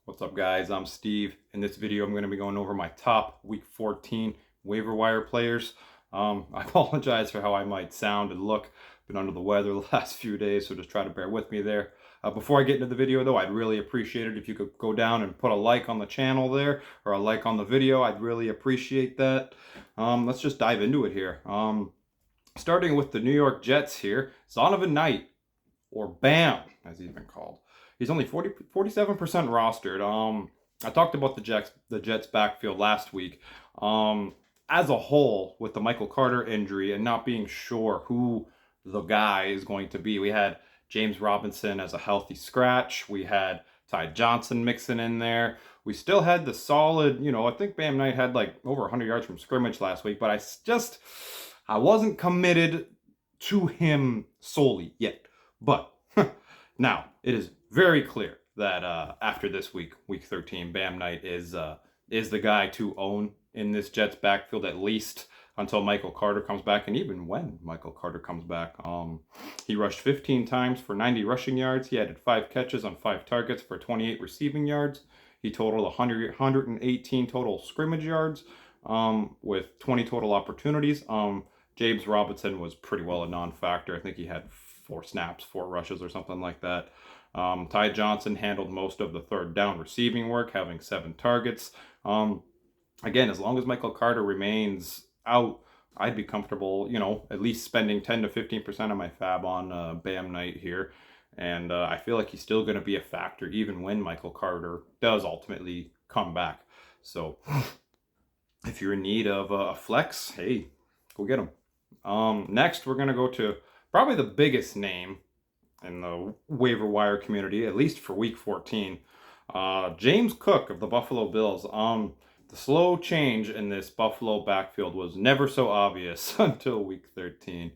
What's up, guys? I'm Steve. In this video, I'm going to be going over my top Week 14 waiver wire players. I apologize for how I might sound and look. Been under the weather the last few days, so just try to bear with me there. Before I get into the video, though, I'd really appreciate it if you could go down and put a like on the channel there, or a like on the video. I'd really appreciate that. Let's just dive into it here. Starting with the New York Jets here, Zonovan Knight, or BAM, as he's been called. He's only 47% rostered. I talked about the Jets backfield last week. As a whole, with the Michael Carter injury and not being sure who the guy is going to be, we had James Robinson as a healthy scratch. We had Ty Johnson mixing in there. We still had the solid, I think Bam Knight had like over 100 yards from scrimmage last week, but I wasn't committed to him solely yet. But now it is very clear that after this week, Week 13, Bam Knight is the guy to own in this Jets backfield, at least until Michael Carter comes back, and even when Michael Carter comes back. He rushed 15 times for 90 rushing yards. He added 5 catches on 5 targets for 28 receiving yards. He totaled 118 total scrimmage yards with 20 total opportunities. James Robinson was pretty well a non-factor. I think he had 4 snaps, 4 rushes or something like that. Ty Johnson handled most of the third down receiving work, having 7 targets. Again, as long as Michael Carter remains out, I'd be comfortable, at least spending 10 to 15% of my fab on Bam Knight here. And I feel like he's still going to be a factor even when Michael Carter does ultimately come back. So if you're in need of a flex, hey, go get him. Next, we're going to go to probably the biggest name in the waiver wire community, at least for Week 14. James Cook of the Buffalo Bills. The slow change in this Buffalo backfield was never so obvious until Week 13.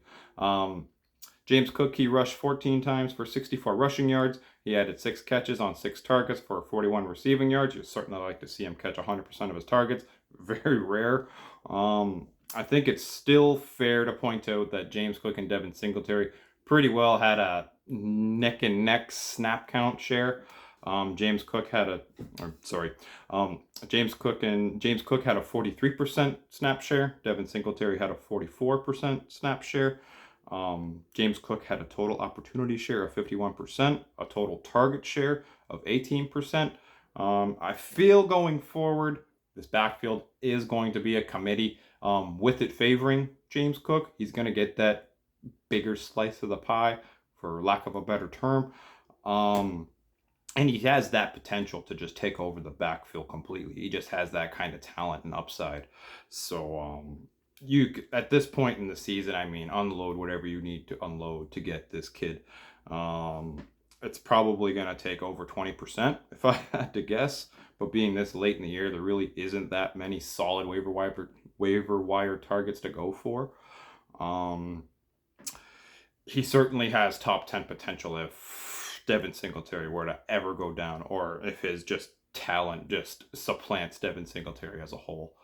James Cook, he rushed 14 times for 64 rushing yards. He added 6 catches on 6 targets for 41 receiving yards. You'd certainly like to see him catch 100% of his targets. Very rare. I think it's still fair to point out that James Cook and Devin Singletary pretty well had a neck and neck snap count share. James Cook had a 43% snap share. Devin Singletary had a 44% snap share. James Cook had a total opportunity share of 51%, a total target share of 18%. I feel going forward, this backfield is going to be a committee. With it favoring James Cook, he's going to get that bigger slice of the pie, for lack of a better term. And he has that potential to just take over the backfield completely. He just has that kind of talent and upside. So you, at this point in the season, unload whatever you need to unload to get this kid. It's probably going to take over 20% if I had to guess. But being this late in the year, there really isn't that many solid waiver wire targets to go for. He certainly has top 10 potential if Devin Singletary were to ever go down, or if his just talent just supplants Devin Singletary as a whole.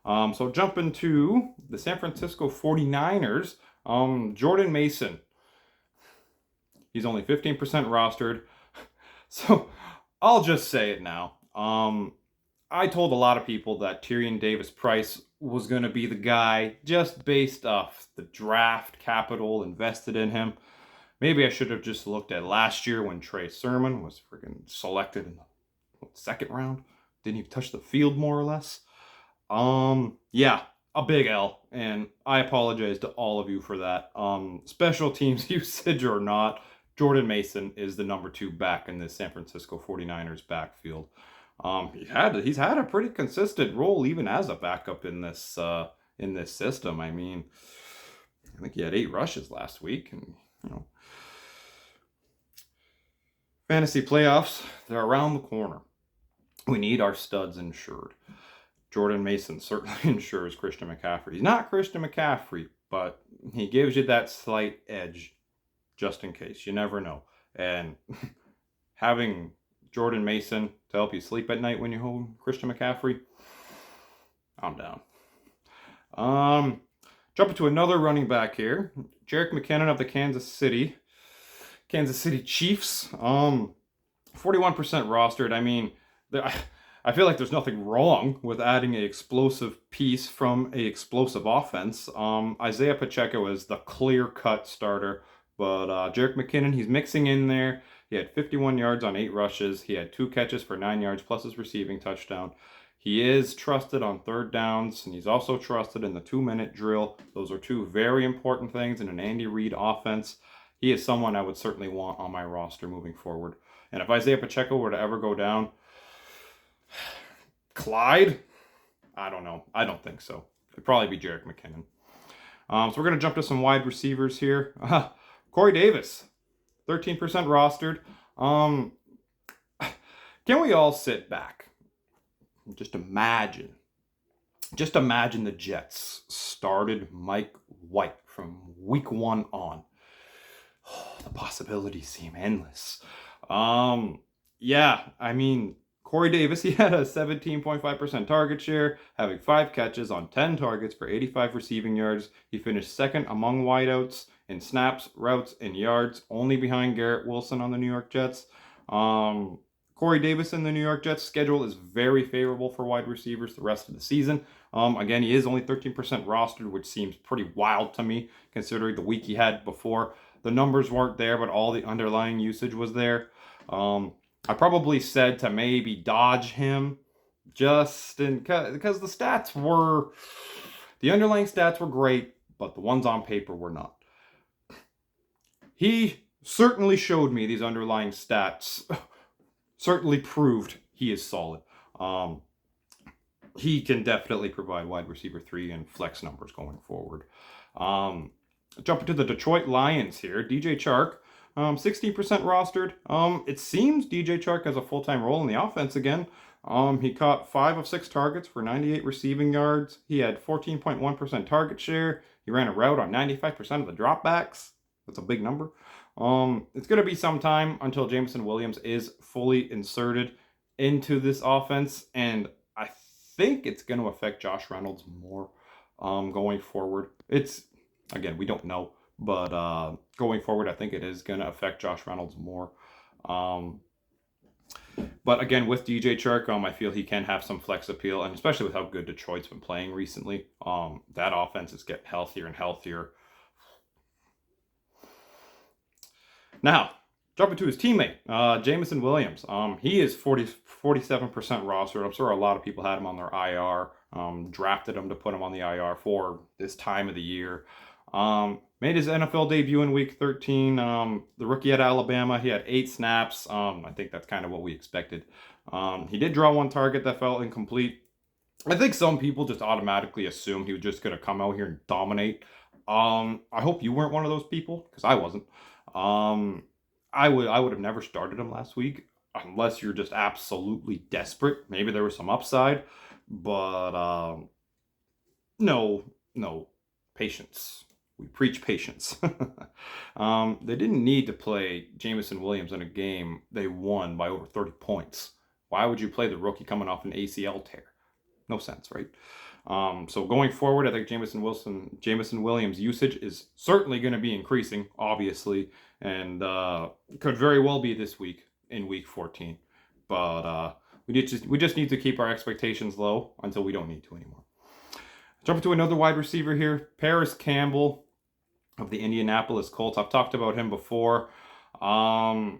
So jumping to the San Francisco 49ers, Jordan Mason. He's only 15% rostered. So I'll just say it now. I told a lot of people that Tyrion Davis-Price was going to be the guy just based off the draft capital invested in him. Maybe I should have just looked at last year when Trey Sermon was freaking selected in the 2nd round. Didn't even touch the field, more or less. Yeah, a big L, and I apologize to all of you for that. Special teams usage or not, Jordan Mason is the number 2 back in this San Francisco 49ers backfield. He's had a pretty consistent role even as a backup in this system. I think he had 8 rushes last week, and fantasy playoffs, they're around the corner. We need our studs insured. Jordan Mason certainly insures Christian McCaffrey. He's not Christian McCaffrey, but he gives you that slight edge just in case. You never know. And having Jordan Mason to help you sleep at night when you hold Christian McCaffrey, I'm down. Jumping to another running back here, Jerick McKinnon of the Kansas City Chiefs. 41% rostered. I feel like there's nothing wrong with adding an explosive piece from a explosive offense. Isaiah Pacheco is the clear-cut starter, but Jerick McKinnon, he's mixing in there. He had 51 yards on 8 rushes. He had 2 catches for 9 yards plus his receiving touchdown. He is trusted on third downs, and he's also trusted in the 2-minute drill. Those are 2 very important things in an Andy Reid offense. He is someone I would certainly want on my roster moving forward. And if Isaiah Pacheco were to ever go down, Clyde? I don't know. I don't think so. It'd probably be Jerick McKinnon. So we're going to jump to some wide receivers here. Corey Davis, 13% rostered. Can we all sit back? Just imagine the Jets started Mike White from week 1 on. Oh, the possibilities seem endless. Yeah, I mean, Corey Davis, he had a 17.5% target share, having 5 catches on 10 targets for 85 receiving yards. He finished second among wideouts in snaps, routes, and yards, only behind Garrett Wilson on the New York Jets. Corey Davis in the New York Jets schedule is very favorable for wide receivers the rest of the season. Again, he is only 13% rostered, which seems pretty wild to me, considering the week he had before. The numbers weren't there, but all the underlying usage was there. I probably said to maybe dodge him just because the underlying stats were great, but the ones on paper were not. He certainly showed me these underlying stats, certainly proved he is solid. He can definitely provide wide receiver 3 and flex numbers going forward. Jumping to the Detroit Lions here, DJ Chark. 16% rostered. It seems DJ Chark has a full-time role in the offense again. He caught 5 of 6 targets for 98 receiving yards. He had 14.1% target share. He ran a route on 95% of the dropbacks. That's a big number. It's going to be some time until Jameson Williams is fully inserted into this offense, and I think it's going to affect Josh Reynolds more going forward. Again, we don't know. But going forward, I think it is going to affect Josh Reynolds more. But again, with DJ Chark, I feel he can have some flex appeal, and especially with how good Detroit's been playing recently. That offense is getting healthier and healthier. Now, jumping to his teammate, Jameson Williams. He is 47% rostered. I'm sure a lot of people had him on their IR, drafted him to put him on the IR for this time of the year. Made his NFL debut in week 13. The rookie at Alabama, he had 8 snaps. I think that's kind of what we expected. He did draw 1 target that fell incomplete. I think some people just automatically assumed he was just going to come out here and dominate. I hope you weren't one of those people, because I wasn't. I would have never started him last week, unless you're just absolutely desperate. Maybe there was some upside, but no, patience. We preach patience. They didn't need to play Jameson Williams in a game they won by over 30 points. Why would you play the rookie coming off an ACL tear? No sense, right? So going forward, I think Jameson Williams' usage is certainly going to be increasing, obviously, and could very well be this week in week 14. But we just need to keep our expectations low until we don't need to anymore. Jumping to another wide receiver here, Paris Campbell of the Indianapolis Colts. I've talked about him before. I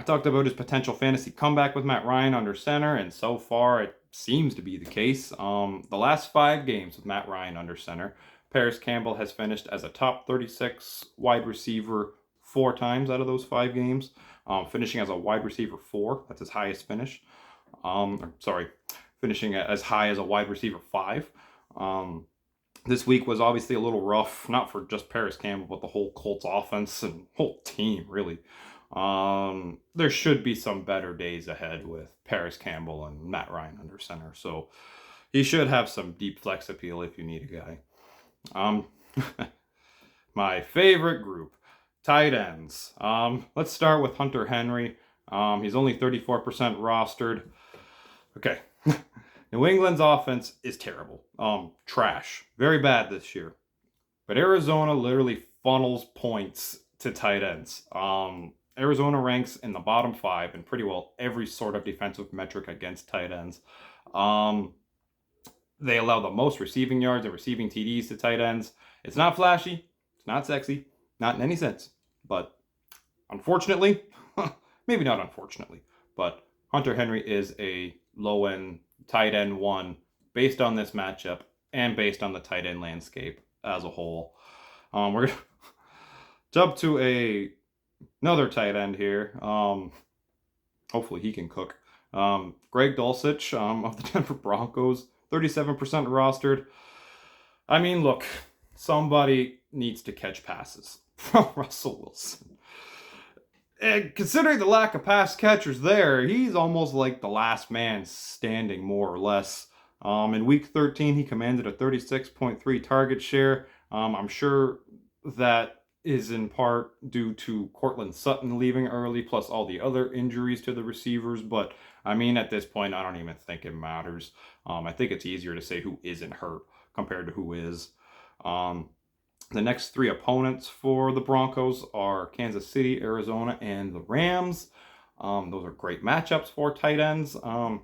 talked about his potential fantasy comeback with Matt Ryan under center, and so far it seems to be the case. The last 5 games with Matt Ryan under center, Paris Campbell has finished as a top 36 wide receiver 4 times out of those 5 games, finishing as a wide receiver 4. That's his highest finish. Finishing as high as a wide receiver 5. This week was obviously a little rough, not for just Paris Campbell, but the whole Colts offense and whole team, really. There should be some better days ahead with Paris Campbell and Matt Ryan under center. So he should have some deep flex appeal if you need a guy. My favorite group, tight ends. Let's start with Hunter Henry. He's only 34% rostered. Okay. New England's offense is terrible. Trash. Very bad this year. But Arizona literally funnels points to tight ends. Arizona ranks in the bottom 5 in pretty well every sort of defensive metric against tight ends. They allow the most receiving yards and receiving TDs to tight ends. It's not flashy. It's not sexy. Not in any sense. But unfortunately, maybe not unfortunately, but Hunter Henry is a low-end tight end 1 based on this matchup and based on the tight end landscape as a whole. We're going to jump to another tight end here. Hopefully he can cook. Greg Dulcich of the Denver Broncos, 37% rostered. I mean, look, somebody needs to catch passes from Russell Wilson. And considering the lack of pass catchers there, he's almost like the last man standing, more or less. In week 13, he commanded a 36.3 target share. I'm sure that is in part due to Cortland Sutton leaving early, plus all the other injuries to the receivers. But, I mean, at this point, I don't even think it matters. I think it's easier to say who isn't hurt compared to who is. The next 3 opponents for the Broncos are Kansas City, Arizona, and the Rams. Those are great matchups for tight ends.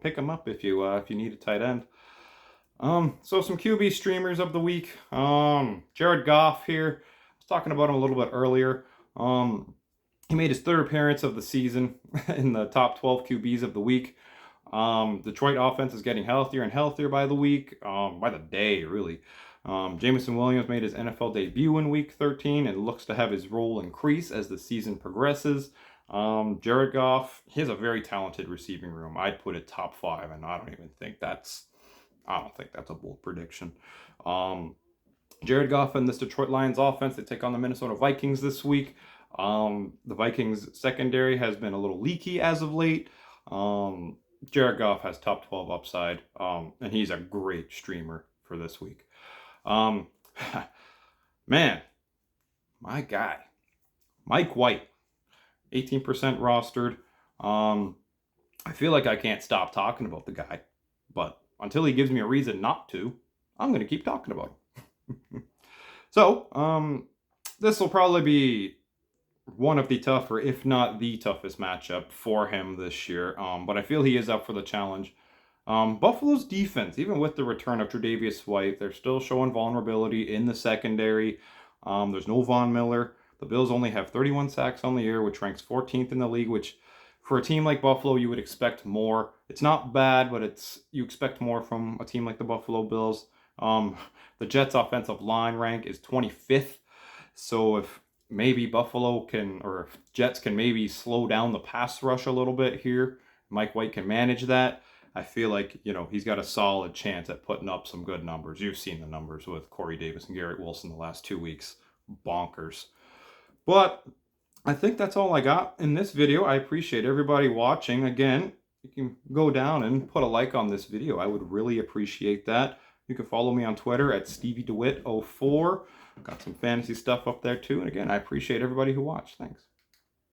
Pick them up if you need a tight end. So some QB streamers of the week. Jared Goff here. I was talking about him a little bit earlier. He made his 3rd appearance of the season in the top 12 QBs of the week. Detroit offense is getting healthier and healthier by the week, by the day, really. Jameson Williams made his NFL debut in week 13 and looks to have his role increase as the season progresses. Jared Goff, he has a very talented receiving room. I'd put it top 5, and I don't think that's a bold prediction. Jared Goff and this Detroit Lions offense, they take on the Minnesota Vikings this week. The Vikings secondary has been a little leaky as of late. Jared Goff has top 12 upside, and he's a great streamer for this week. Man, my guy, Mike White, 18% rostered. I feel like I can't stop talking about the guy, but until he gives me a reason not to, I'm going to keep talking about him. So, this will probably be one of the tougher, if not the toughest matchup for him this year. But I feel he is up for the challenge. Buffalo's defense, even with the return of Tre'Davious White, they're still showing vulnerability in the secondary. There's no Von Miller. The Bills only have 31 sacks on the year, which ranks 14th in the league, which for a team like Buffalo, you would expect more. It's not bad, but you expect more from a team like the Buffalo Bills. The Jets' offensive line rank is 25th. So if maybe if Jets can maybe slow down the pass rush a little bit here, Mike White can manage that. I feel like, he's got a solid chance at putting up some good numbers. You've seen the numbers with Corey Davis and Garrett Wilson the last 2 weeks. Bonkers. But I think that's all I got in this video. I appreciate everybody watching. Again, you can go down and put a like on this video. I would really appreciate that. You can follow me on Twitter at StevieDeWitt04. Got some fantasy stuff up there too. And again, I appreciate everybody who watched. Thanks.